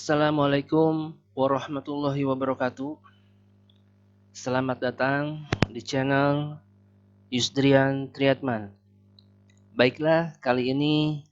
Assalamualaikum warahmatullahi wabarakatuh. Selamat datang di channel Yusdrian Triatman. Baiklah, kali ini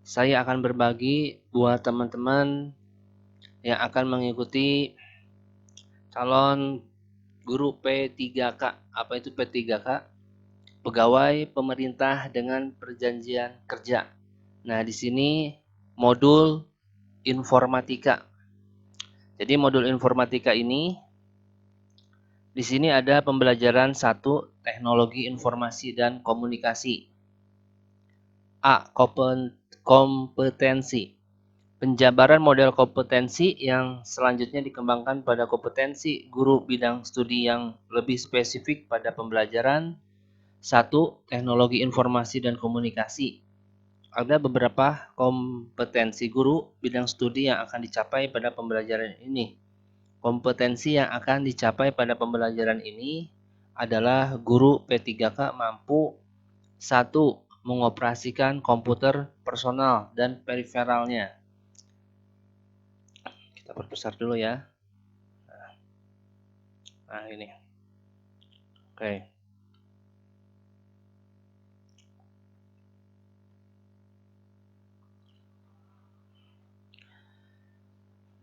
saya akan berbagi buat teman-teman yang akan mengikuti calon guru P3K. Apa itu P3K? Pegawai pemerintah dengan perjanjian kerja. Nah, di sini modul informatika. Jadi modul informatika ini di sini ada pembelajaran 1 teknologi informasi dan komunikasi. A. Kompetensi. Penjabaran model kompetensi yang selanjutnya dikembangkan pada kompetensi guru bidang studi yang lebih spesifik pada pembelajaran 1 teknologi informasi dan komunikasi. Ada beberapa kompetensi guru bidang studi yang akan dicapai pada pembelajaran ini. Kompetensi yang akan dicapai pada pembelajaran ini adalah guru P3K mampu 1. Mengoperasikan komputer personal dan periferalnya. Kita perbesar dulu ya. Nah ini. Oke.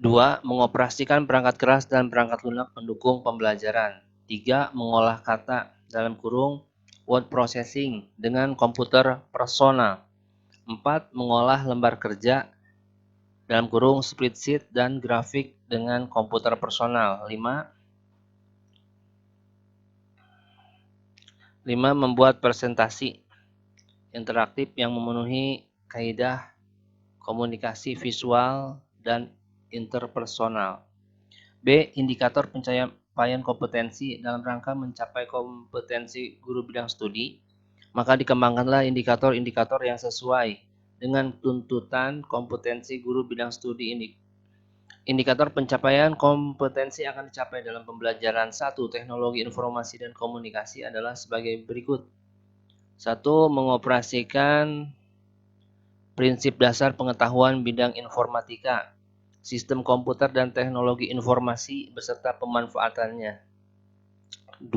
2. Mengoperasikan perangkat keras dan perangkat lunak pendukung pembelajaran. 3. Mengolah kata dalam kurung word processing dengan komputer personal. 4. Mengolah lembar kerja dalam kurung spreadsheet dan grafik dengan komputer personal. 5. Membuat presentasi interaktif yang memenuhi kaidah komunikasi visual dan interpersonal. B. Indikator pencapaian kompetensi dalam rangka mencapai kompetensi guru bidang studi, maka dikembangkanlah indikator-indikator yang sesuai dengan tuntutan kompetensi guru bidang studi ini. Indikator pencapaian kompetensi akan dicapai dalam pembelajaran 1 teknologi informasi dan komunikasi adalah sebagai berikut. 1. Mengoperasikan prinsip dasar pengetahuan bidang informatika, sistem komputer dan teknologi informasi beserta pemanfaatannya. 2.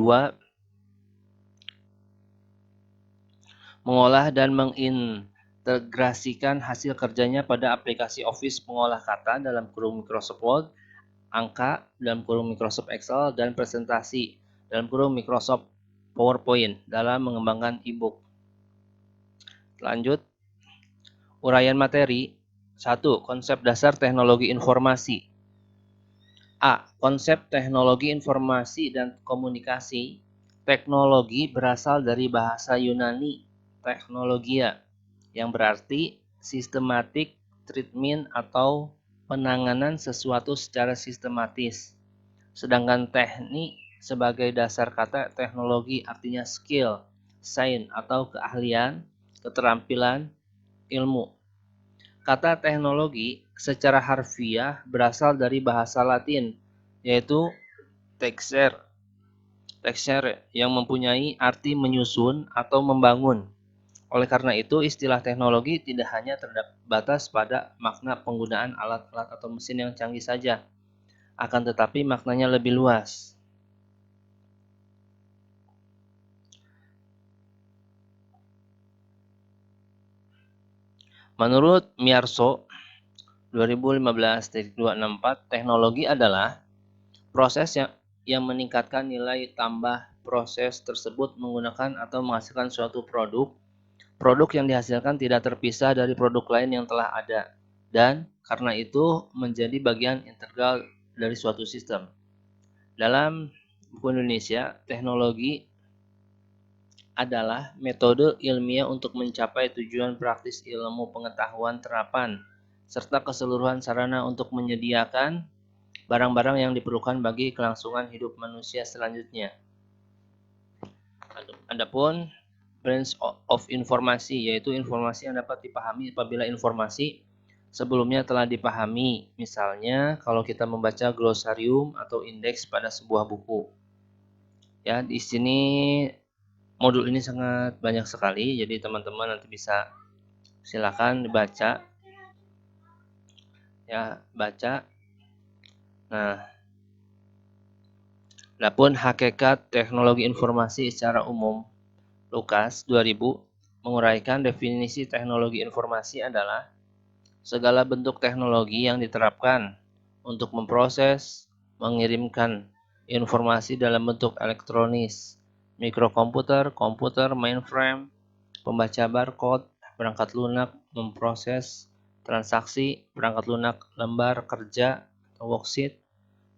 Mengolah dan mengintegrasikan hasil kerjanya pada aplikasi Office pengolah kata dalam kurung Microsoft Word, angka dalam kurung Microsoft Excel, dan presentasi dalam kurung Microsoft PowerPoint dalam mengembangkan e-book. Lanjut, uraian materi. 1. Konsep dasar teknologi informasi. A. Konsep teknologi informasi dan komunikasi. Teknologi berasal dari bahasa Yunani teknologia, yang berarti systematic treatment atau penanganan sesuatu secara sistematis. Sedangkan teknik sebagai dasar kata teknologi artinya skill, sains atau keahlian, keterampilan, ilmu. Kata teknologi secara harfiah berasal dari bahasa Latin, yaitu texere yang mempunyai arti menyusun atau membangun. Oleh karena itu, istilah teknologi tidak hanya terbatas pada makna penggunaan alat-alat atau mesin yang canggih saja, akan tetapi maknanya lebih luas. Menurut Miyarso 2015.264, teknologi adalah proses yang meningkatkan nilai tambah proses tersebut menggunakan atau menghasilkan suatu produk. Produk yang dihasilkan tidak terpisah dari produk lain yang telah ada, dan karena itu menjadi bagian integral dari suatu sistem. Dalam buku Indonesia, teknologi adalah metode ilmiah untuk mencapai tujuan praktis ilmu pengetahuan terapan, serta keseluruhan sarana untuk menyediakan barang-barang yang diperlukan bagi kelangsungan hidup manusia selanjutnya. Adapun branch of informasi, yaitu informasi yang dapat dipahami apabila informasi sebelumnya telah dipahami. Misalnya, kalau kita membaca glosarium atau indeks pada sebuah buku. Ya, di sini modul ini sangat banyak sekali, jadi teman-teman nanti bisa silakan dibaca. Ya, baca. Nah, adapun hakikat teknologi informasi secara umum, Lukas 2000 menguraikan definisi teknologi informasi adalah segala bentuk teknologi yang diterapkan untuk memproses, mengirimkan informasi dalam bentuk elektronis, mikrokomputer, komputer, mainframe, pembaca barcode, perangkat lunak, memproses transaksi, perangkat lunak, lembar kerja, worksheet,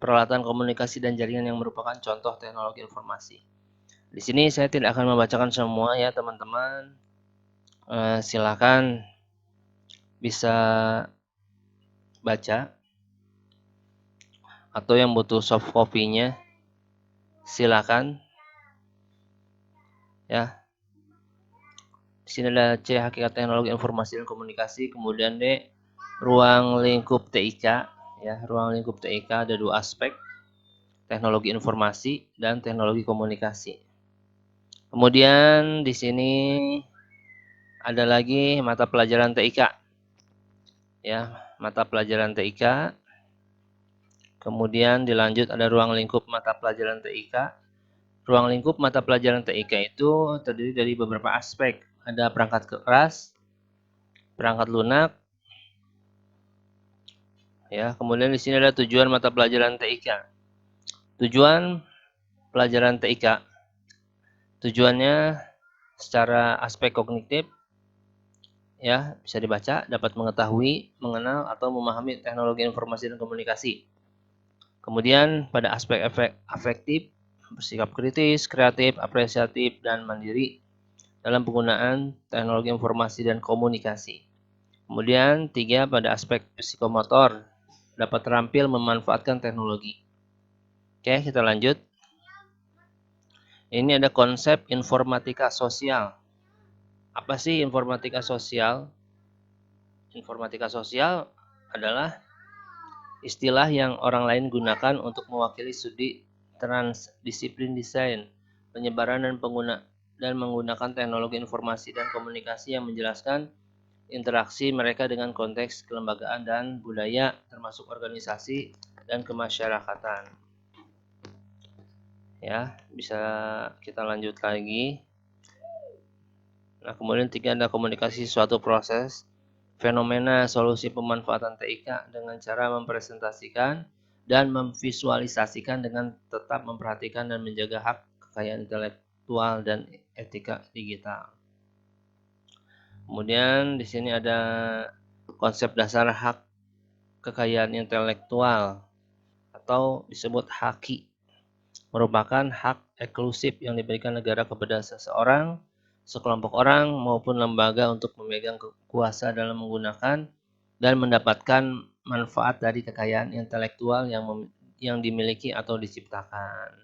peralatan komunikasi dan jaringan yang merupakan contoh teknologi informasi. Di sini saya tidak akan membacakan semua ya teman-teman. Silakan bisa baca, atau yang butuh soft copy-nya silakan ya. Di sini ada C, hakikat teknologi informasi dan komunikasi, kemudian D, ruang lingkup TIK ya. Ruang lingkup TIK ada dua aspek, teknologi informasi dan teknologi komunikasi. Kemudian di sini ada lagi mata pelajaran TIK ya, mata pelajaran TIK. Kemudian dilanjut ada ruang lingkup mata pelajaran TIK. Ruang lingkup mata pelajaran TIK itu terdiri dari beberapa aspek. Ada perangkat keras, perangkat lunak, ya. Kemudian di sini ada tujuan mata pelajaran TIK. Tujuan pelajaran TIK, tujuannya secara aspek kognitif, ya, bisa dibaca, dapat mengetahui, mengenal, atau memahami teknologi informasi dan komunikasi. Kemudian pada aspek afektif, bersikap kritis, kreatif, apresiatif, dan mandiri dalam penggunaan teknologi informasi dan komunikasi. Kemudian 3 pada aspek psikomotor, dapat terampil memanfaatkan teknologi. Oke, kita lanjut. Ini ada konsep informatika sosial. Apa sih informatika sosial? Informatika sosial adalah istilah yang orang lain gunakan untuk mewakili studi transdisiplin desain, penyebaran dan menggunakan teknologi informasi dan komunikasi yang menjelaskan interaksi mereka dengan konteks kelembagaan dan budaya, termasuk organisasi dan kemasyarakatan. Ya, bisa kita lanjut lagi. Nah, kemudian 3 ada komunikasi suatu proses, fenomena, solusi pemanfaatan TIK dengan cara mempresentasikan dan memvisualisasikan dengan tetap memperhatikan dan menjaga hak kekayaan intelektual dan etika digital. Kemudian di sini ada konsep dasar hak kekayaan intelektual atau disebut haki, merupakan hak eksklusif yang diberikan negara kepada seseorang, sekelompok orang, maupun lembaga untuk memegang kuasa dalam menggunakan dan mendapatkan manfaat dari kekayaan intelektual yang dimiliki atau diciptakan.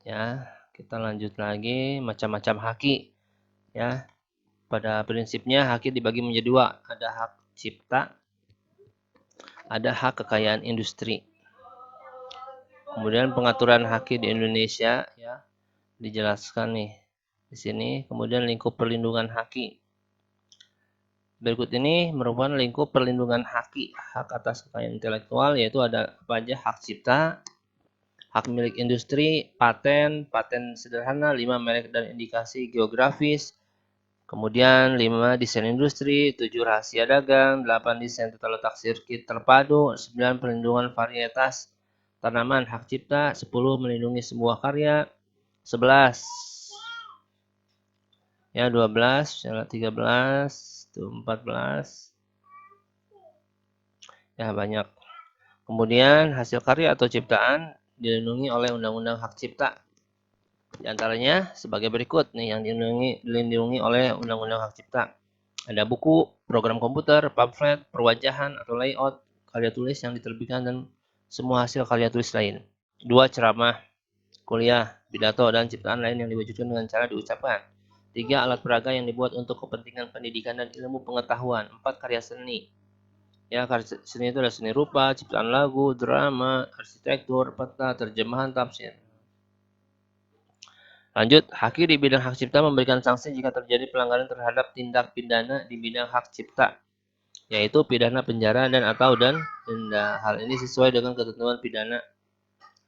Ya, kita lanjut lagi, macam-macam haki. Ya, pada prinsipnya haki dibagi menjadi 2, ada hak cipta, ada hak kekayaan industri. Kemudian pengaturan haki di Indonesia ya dijelaskan nih di sini. Kemudian lingkup perlindungan haki. Berikut ini merupakan lingkup perlindungan haki, hak atas kekayaan intelektual, yaitu ada apa aja: hak cipta, hak milik industri, paten sederhana, 5 merek dan indikasi geografis, kemudian 5 desain industri, 7 rahasia dagang, 8 desain tata letak sirkuit terpadu, 9 perlindungan varietas tanaman hak cipta, 10 melindungi sebuah karya, 11 ya, 12, 13, 14 ya, banyak. Kemudian hasil karya atau ciptaan dilindungi oleh Undang-Undang Hak Cipta. Di antaranya sebagai berikut nih yang dilindungi oleh Undang-Undang Hak Cipta. Ada buku, program komputer, pamflet, perwajahan atau layout, karya tulis yang diterbitkan dan semua hasil karya tulis lain. 2 ceramah, kuliah, pidato dan ciptaan lain yang diwujudkan dengan cara diucapkan. 3 alat peraga yang dibuat untuk kepentingan pendidikan dan ilmu pengetahuan. 4 karya seni. Ya, karya seni itu ada seni rupa, ciptaan lagu, drama, arsitektur, peta, terjemahan, tafsir. Lanjut, haki di bidang hak cipta memberikan sanksi jika terjadi pelanggaran terhadap tindak pidana di bidang hak cipta. yaitu pidana penjara dan atau denda. Hal ini sesuai dengan ketentuan pidana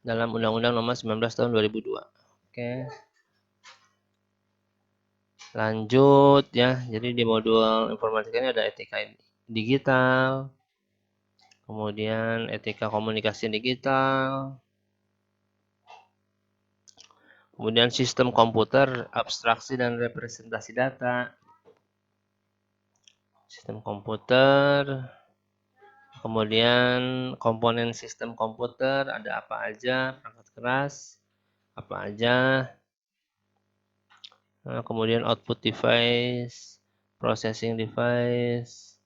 dalam Undang-Undang Nomor 19 Tahun 2002. Oke. Lanjut ya. Jadi di modul informatika ini ada etika digital, kemudian etika komunikasi digital, kemudian sistem komputer, abstraksi dan representasi data, sistem komputer, kemudian komponen sistem komputer ada apa aja, perangkat keras apa aja, nah, kemudian output device, processing device,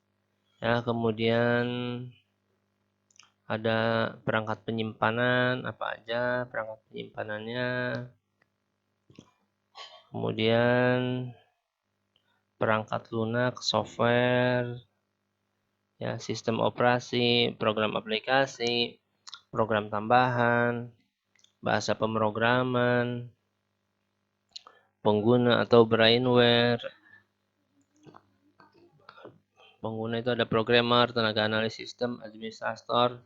ya, kemudian ada perangkat penyimpanan apa aja perangkat penyimpanannya, kemudian perangkat lunak, software, ya, sistem operasi, program aplikasi, program tambahan, bahasa pemrograman, pengguna atau brainware. Pengguna itu ada programmer, tenaga analis sistem, administrator,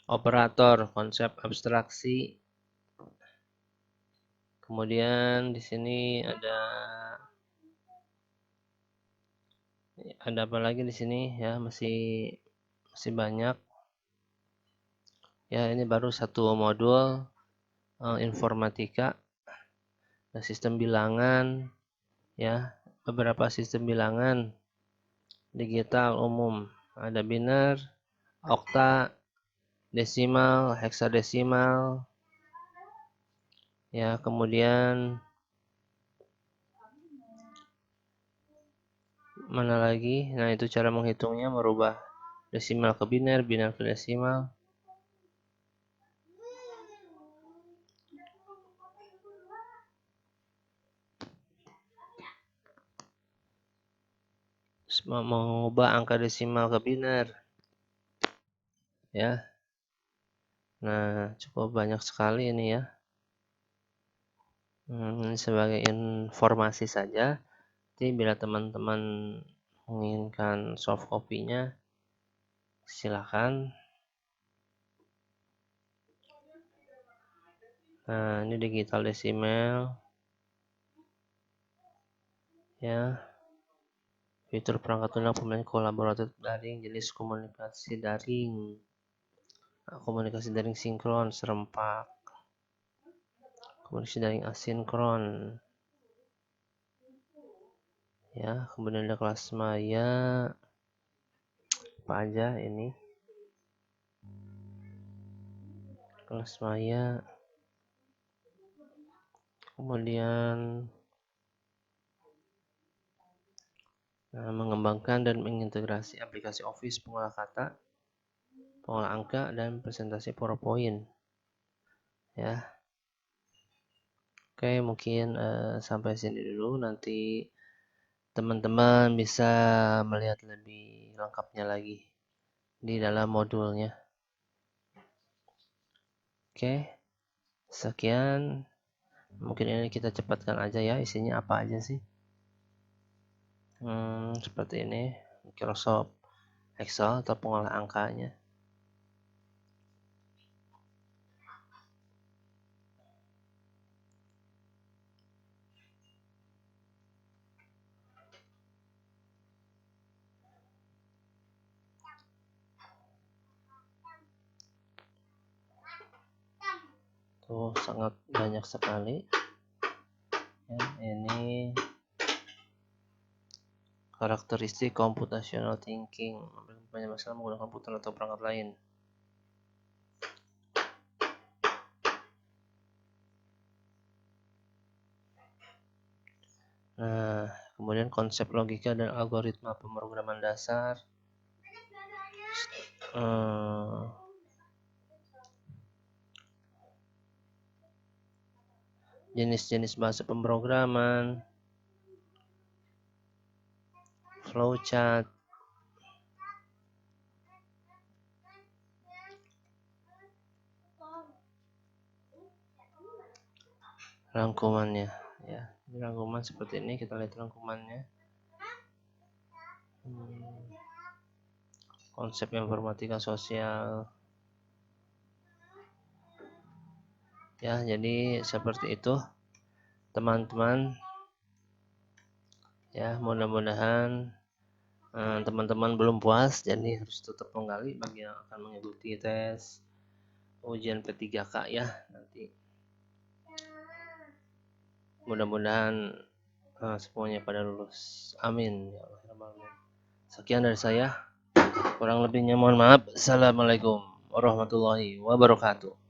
operator, konsep abstraksi. Kemudian di sini ada apa lagi di sini ya, masih banyak. Ya, ini baru satu modul informatika dan sistem bilangan ya, beberapa sistem bilangan digital umum. Ada biner, okta, desimal, heksadesimal. Ya, kemudian mana lagi? Nah, itu cara menghitungnya merubah desimal ke biner, biner ke desimal. Mengubah angka desimal ke biner. Ya. Nah, cukup banyak sekali ini ya. Sebagai informasi saja. Jadi bila teman-teman menginginkan soft copy-nya, silakan. Nah, ini digital desimal. Ya. Fitur perangkat lunak pemain kolaboratif daring, jenis komunikasi daring. Komunikasi daring sinkron, serempak. Komunikasi daring asinkron. Ya, kemudian ada kelas maya. Apa aja ini? Kelas maya. Kemudian mengembangkan dan mengintegrasi aplikasi Office, pengolah kata, pengolah angka, dan presentasi PowerPoint. Ya. Oke, mungkin sampai sini dulu. Nanti teman-teman bisa melihat lebih lengkapnya lagi di dalam modulnya. Oke, sekian. Mungkin ini kita cepatkan aja ya, isinya apa aja sih. Seperti ini, Microsoft Excel atau pengolah angkanya. Tuh, sangat banyak sekali. Ya, ini karakteristik computational thinking, banyak masalah menggunakan komputer atau perangkat lain. Nah, kemudian konsep logika dan algoritma pemrograman dasar. Jenis-jenis bahasa pemrograman, flowchart, rangkumannya ya. Ini rangkuman seperti ini, kita lihat rangkumannya. konsep informatika sosial. Ya, jadi seperti itu teman-teman. Ya, mudah-mudahan teman-teman belum puas, jadi harus tetap menggali bagi yang akan mengikuti tes ujian P3K ya nanti. Mudah-mudahan semuanya pada lulus. Amin ya Allah. Sekian dari saya. Kurang lebihnya mohon maaf. Assalamualaikum warahmatullahi wabarakatuh.